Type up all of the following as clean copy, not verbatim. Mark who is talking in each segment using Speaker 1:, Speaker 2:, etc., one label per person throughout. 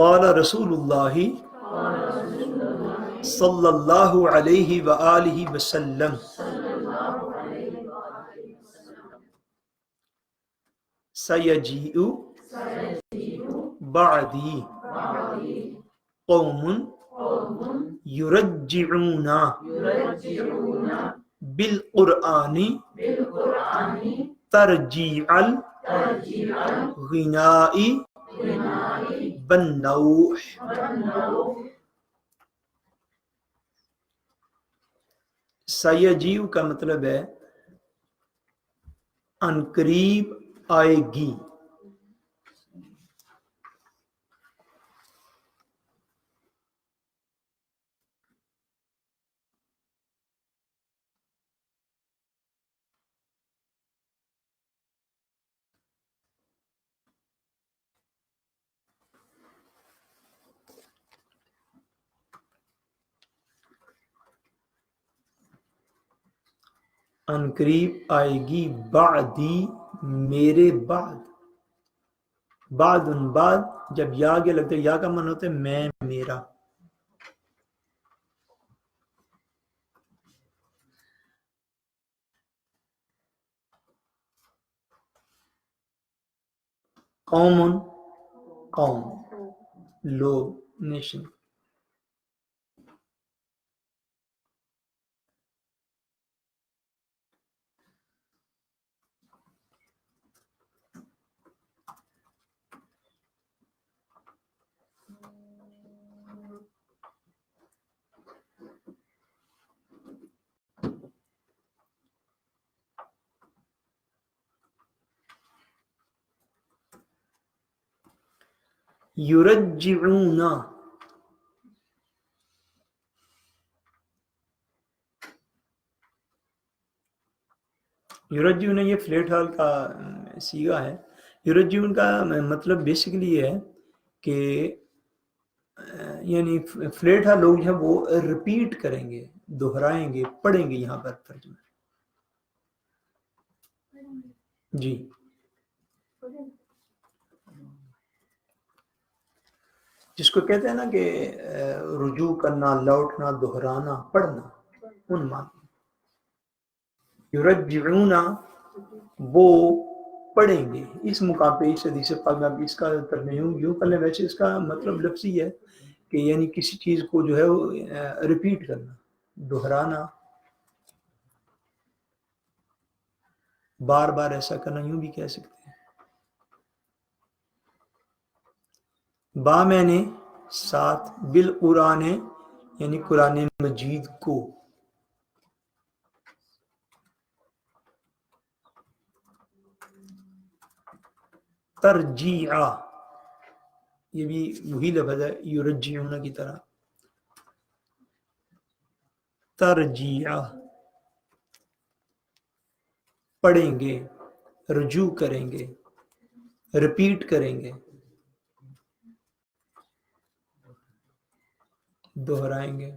Speaker 1: قال رسول اللہ صلی اللہ علیہ وآلہ وسلم سیجیء بعدی قوم یرجعون بالقرآن ترجیع الغناء بالنوح. سیجیو کا مطلب ہے ان قریب آئے گی. ان قریب آئے گی بعدی میرے بعد. بعد ان بعد جب یا کے لگتے یا کا من ہوتا ہے میں میرا. قوم قوم لوگ نیشن. یرجعون یرجعون یہ فلیٹ ہال کا صیغہ ہے. یرجعون کا مطلب بیسیکلی یہ ہے کہ یعنی فلیٹ ہال لوگ ہیں وہ ریپیٹ کریں گے، دہرائیں گے، پڑھیں گے. یہاں پر ترجمہ جی جس کو کہتے ہیں نا کہ رجوع کرنا، لوٹنا، دہرانا، پڑھنا، ان معنی. یرجعون وہ پڑھیں گے. اس مقام پہ اس حدیث پاک میں اس کا ترجمہ یوں کر لیں. ویسے اس کا مطلب لفظی ہے کہ یعنی کسی چیز کو جو ہے وہ ریپیٹ کرنا، دہرانا، بار بار ایسا کرنا، یوں بھی کہہ سکتے ہیں. با میں نے ساتھ، بالقرآن یعنی قرآن مجید کو. ترجیع یہ بھی وہی لفظ ہے یرجعون کی طرح. ترجیع پڑھیں گے، رجوع کریں گے، ریپیٹ کریں گے، دہرائیں گے.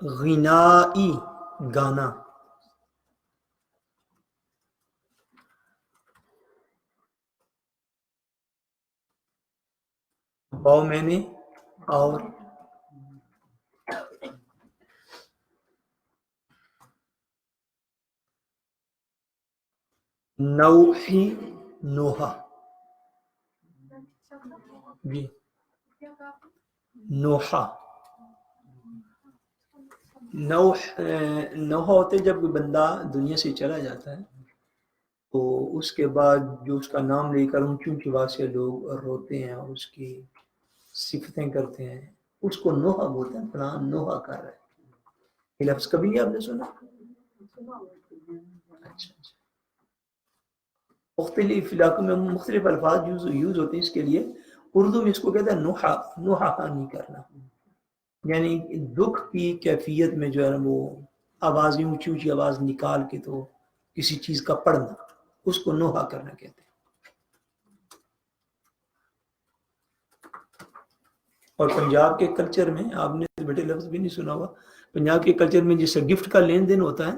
Speaker 1: غنائی گانا. باؤ میں نے اور نوحی نوحہ جی نوحہ نوحہ ہوتے جب کوئی بندہ دنیا سے چلا جاتا ہے تو اس کے بعد جو اس کا نام لے کر اونچی اونچی آواز سے لوگ روتے ہیں اور اس کی صفتیں کرتے ہیں، اس کو نوحہ بولتے ہیں. فلاں نوحہ کر رہا ہے. یہ لفظ کبھی نہیں آپ نے سنا؟ اچھا مختلف علاقوں میں مختلف الفاظ یوز ہوتے ہیں اس کے لیے. اردو میں اس کو کہتے ہیں نوحہ. نوحہ نہیں کرنا یعنی دکھ کی کیفیت میں جو ہے نا وہ آوازیں اونچی اونچی آواز نکال کے تو کسی چیز کا پڑھنا، اس کو نوحہ کرنا کہتے ہیں. اور پنجاب کے کلچر میں آپ نے بیٹے لفظ بھی نہیں سنا ہوا. پنجاب کے کلچر میں جس سے گفٹ کا لین دین ہوتا ہے،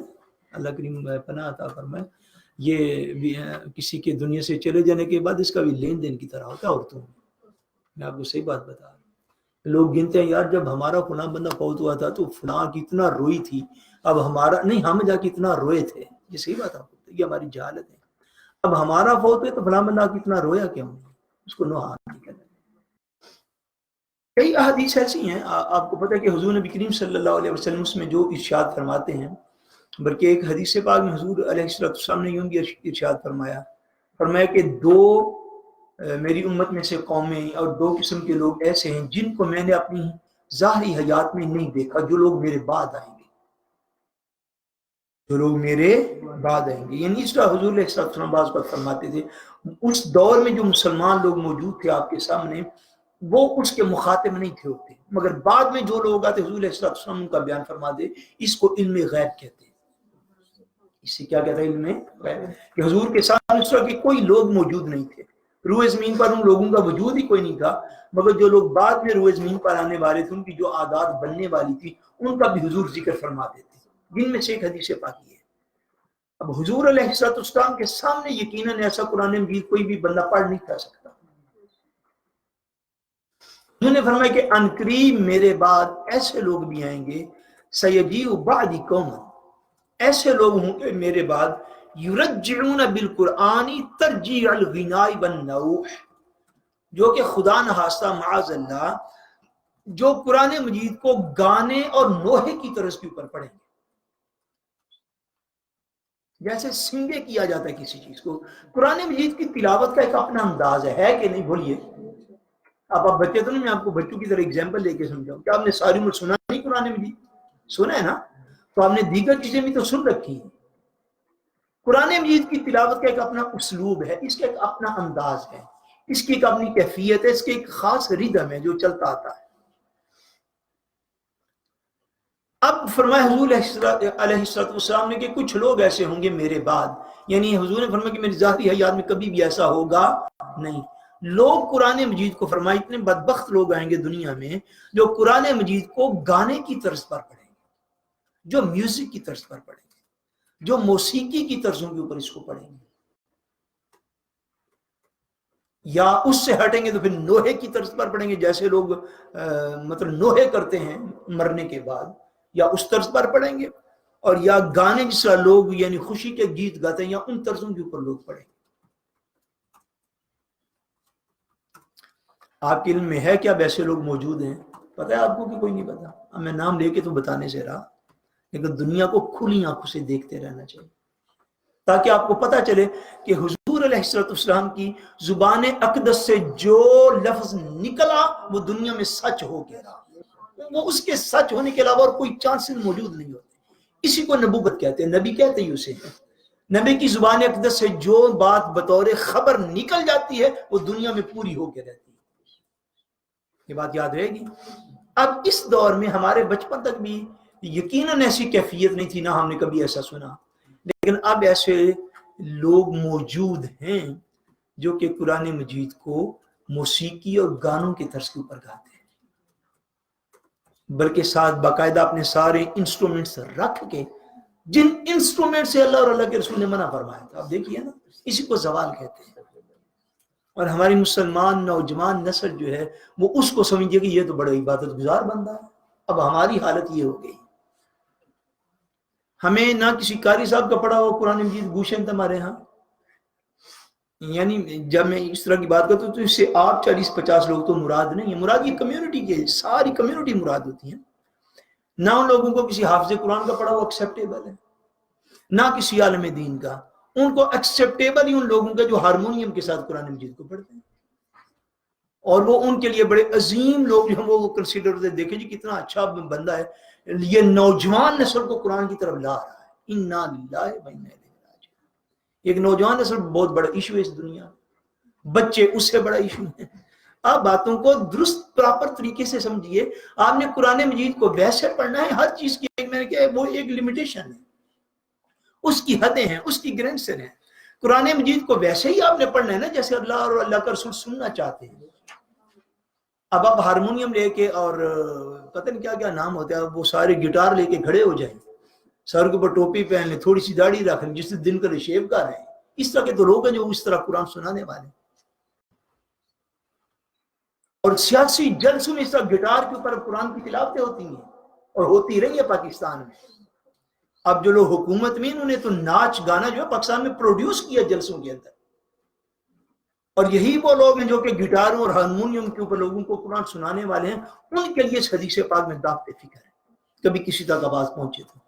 Speaker 1: اللہ کریم پناہ عطا فرمائے، یہ کسی کے دنیا سے چلے جانے کے بعد اس کا بھی لین دین کی طرح ہوتا ہے عورتوں میں آپ کو صحیح بات بتا رہا ہوں. لوگ گنتے ہیں یار جب ہمارا فلاں بندہ فوت ہوا تھا تو فلاں کتنا روئی تھی, اب ہمارا نہیں, ہم جا کے اتنا روئے تھے. یہ صحیح بات آپ کو, یہ ہماری جہالت ہے. اب ہمارا فوت ہے تو فلاں بندہ کتنا رویا کیوں, اس کو نوحہ نہیں کرنا. کئی احادیث ایسی ہیں آپ کو پتہ ہے کہ حضور نبی کریم صلی اللہ علیہ وسلم اس میں جو ارشاد فرماتے ہیں, بلکہ ایک حدیث پاک میں حضور علیہ السلام نے یوں بھی ارشاد فرمایا کہ دو میری امت میں سے قومیں اور دو قسم کے لوگ ایسے ہیں جن کو میں نے اپنی ظاہری حیات میں نہیں دیکھا, جو لوگ میرے بعد آئیں گے, جو لوگ میرے بعد آئیں گے. یعنی اس طرح حضور علیہ السلام بعض بات فرماتے تھے اس دور میں جو مسلمان لوگ موجود تھے آپ کے سامنے وہ اس کے مخاطب نہیں تھے ہوتے, مگر بعد میں جو لوگ آتے حضور علیہ السلام کا بیان فرما دے, اس کو علم غیب کہتے ہیں. اس سے کیا کہتا ہے علم غیب, کہ حضور کے سامنے اس طرح کے کوئی لوگ موجود نہیں تھے, روئے زمین پر ان لوگوں کا وجود ہی کوئی نہیں تھا, مگر جو لوگ بعد میں روئے زمین پر آنے والے تھے ان کی جو عادات بننے والی تھی ان کا بھی حضور ذکر فرماتے تھے, جن میں سے ایک حدیث پاکی ہے. اب حضور علیہ السلام کے سامنے یقیناً ایسا قرآن مجید کوئی بھی بندہ پڑھ نہیں کر سکتا. انہوں نے فرمایا کہ انقریب میرے بعد ایسے لوگ بھی آئیں گے, سیجیء بعدی قوم, ایسے لوگ ہوں گے میرے بعد, یرجعون بالقرآن ترجیع الغناء والنوح, جو کہ خدا نخواستہ معاذ اللہ جو قرآن مجید کو گانے اور نوحے کی طرز کے اوپر پڑھیں گے. جیسے سنگے کیا جاتا ہے کسی چیز کو, قرآن مجید کی تلاوت کا ایک اپنا انداز ہے کہ نہیں بولیے. اب آپ بچے تو نہیں, میں آپ کو بچوں کی طرح ایگزامپل لے کے سمجھاؤں. کیا آپ نے ساری عمر سنا نہیں قرآن مجید؟ سنا ہے نا, تو آپ نے دیگر چیزیں بھی تو سن رکھی ہیں. قرآن مجید کی تلاوت کا ایک اپنا اسلوب ہے, اس کا ایک اپنا انداز ہے, اس کی ایک اپنی کیفیت ہے, اس کی ایک خاص ردم ہے جو چلتا آتا ہے. اب فرمایا حضور علیہ السلام نے کہ کچھ لوگ ایسے ہوں گے میرے بعد, یعنی حضور نے فرمایا کہ میری ذاتی حیات میں کبھی بھی ایسا ہوگا نہیں. لوگ قرآن مجید کو فرمایا اتنے بدبخت لوگ آئیں گے دنیا میں جو قرآن مجید کو گانے کی طرز پر پڑھیں گے, جو میوزک کی طرز پر پڑھیں گے, جو موسیقی کی طرزوں کے اوپر اس کو پڑھیں گے, یا اس سے ہٹیں گے تو پھر نوحے کی طرز پر پڑھیں گے, جیسے لوگ مطلب نوحے کرتے ہیں مرنے کے بعد, یا اس طرز پر پڑھیں گے, اور یا گانے جس طرح لوگ یعنی خوشی کے گیت گاتے ہیں یا ان طرزوں کے اوپر لوگ پڑھیں گے. آپ کے علم میں ہے کیا ویسے لوگ موجود ہیں؟ پتہ ہے آپ کو کہ کوئی نہیں پتا؟ اب میں نام لے کے تو بتانے سے رہا, لیکن دنیا کو کھلی آنکھوں سے دیکھتے رہنا چاہیے تاکہ آپ کو پتہ چلے کہ حضور علیہ السلام کی زبان اقدس سے جو لفظ نکلا وہ دنیا میں سچ ہو گیا, وہ اس کے سچ ہونے کے علاوہ اور کوئی چانسز موجود نہیں ہوتے. اسی کو نبوت کہتے ہیں, نبی کہتے ہیں اسے. نبی کی زبان اقدس سے جو بات بطور خبر نکل جاتی ہے وہ دنیا میں پوری ہو کے رہتی ہے. یہ بات یاد رہے گی. اب اس دور میں ہمارے بچپن تک بھی یقیناً ایسی کیفیت نہیں تھی, نہ ہم نے کبھی ایسا سنا, لیکن اب ایسے لوگ موجود ہیں جو کہ قرآن مجید کو موسیقی اور گانوں کے طرز کے اوپر گاتے ہیں, بلکہ ساتھ باقاعدہ اپنے سارے انسٹرومنٹس رکھ کے, جن انسٹرومنٹ سے اللہ اور اللہ کے رسول نے منع فرمایا تھا. آپ دیکھیے نا, اسی کو زوال کہتے ہیں. اور ہماری مسلمان نوجوان نسل جو ہے وہ اس کو سمجھے کہ یہ تو بڑا عبادت گزار بندہ ہے. اب ہماری حالت یہ ہو گئی, ہمیں نہ کسی قاری صاحب کا پڑھا ہو قرآن مجید گوشن تھا ہمارے ہاں. یعنی جب میں اس طرح کی بات کرتا ہوں تو اس سے آپ 40-50 لوگ تو مراد نہیں ہیں, مراد یہ کمیونٹی کے ساری کمیونٹی مراد ہوتی ہیں. نہ ان لوگوں کو کسی حافظ قرآن کا پڑھا ہوا ایکسیپٹیبل ہے, نہ کسی عالم دین کا. ان کو ایکسیپٹیبل ہی ان لوگوں کا جو ہارمونیم کے ساتھ قرآن مجید کو پڑھتے ہیں, اور وہ ان کے لیے بڑے عظیم لوگ جو وہ کنسیڈر ہوتے ہیں. دیکھیں جی کتنا اچھا بندہ ہے, یہ نوجوان نسل کو قرآن کی طرف لا رہا ہے. انا للہ و انا الیہ راجعون. ایک نوجوان نسل بہت بڑا ایشو ہے اس دنیا میں, بچے اس سے بڑا ایشو ہے. آپ باتوں کو درست پراپر طریقے سے سمجھیے. آپ نے قرآن مجید کو ویسے پڑھنا ہے, ہر چیز کی میں نے کہا وہ ایک لمیٹیشن ہے, اس کی حدیں ہیں, اس کی گرینڈس ہیں. قرآن مجید کو ویسے ہی آپ نے پڑھنا ہے نا جیسے اللہ اور اللہ کا رسول سننا چاہتے ہیں. اب آپ ہارمونیم لے کے اور پتہ نہیں کیا کیا نام ہوتا ہے, وہ سارے گٹار لے کے کھڑے ہو جائیں, سر کے اوپر ٹوپی پہن لیں, تھوڑی سی داڑھی رکھ لیں, جس سے دن کا شیو کر رہے ہیں, اس طرح کے تو لوگ ہیں جو اس طرح قرآن سنانے والے ہیں. اور سیاسی جلسوں میں اس طرح گٹار کے اوپر قرآن کی تلاوتیں ہوتی ہیں اور ہوتی رہی ہے پاکستان میں. اب جو لوگ حکومت میں انہوں نے تو ناچ گانا جو ہے پاکستان میں پروڈیوس کیا جلسوں کے اندر. اور یہی وہ لوگ ہیں جو کہ گٹاروں اور ہارمونیم کے اوپر لوگوں کو قرآن سنانے والے ہیں. ان کے لیے اس حدیث پاک میں دعوت فکر ہے کبھی کسی تک آواز پہنچے تو.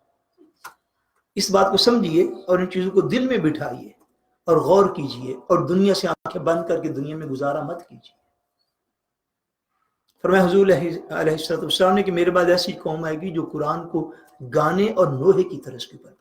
Speaker 1: اس بات کو سمجھیے اور ان چیزوں کو دل میں بٹھائیے اور غور کیجئے اور دنیا سے آنکھیں بند کر کے دنیا میں گزارا مت کیجیے. فرمایا حضور علیہ السلام نے کہ میرے بعد ایسی قوم آئے گی جو قرآن کو گانے اور نوحے کی طرز کے اوپر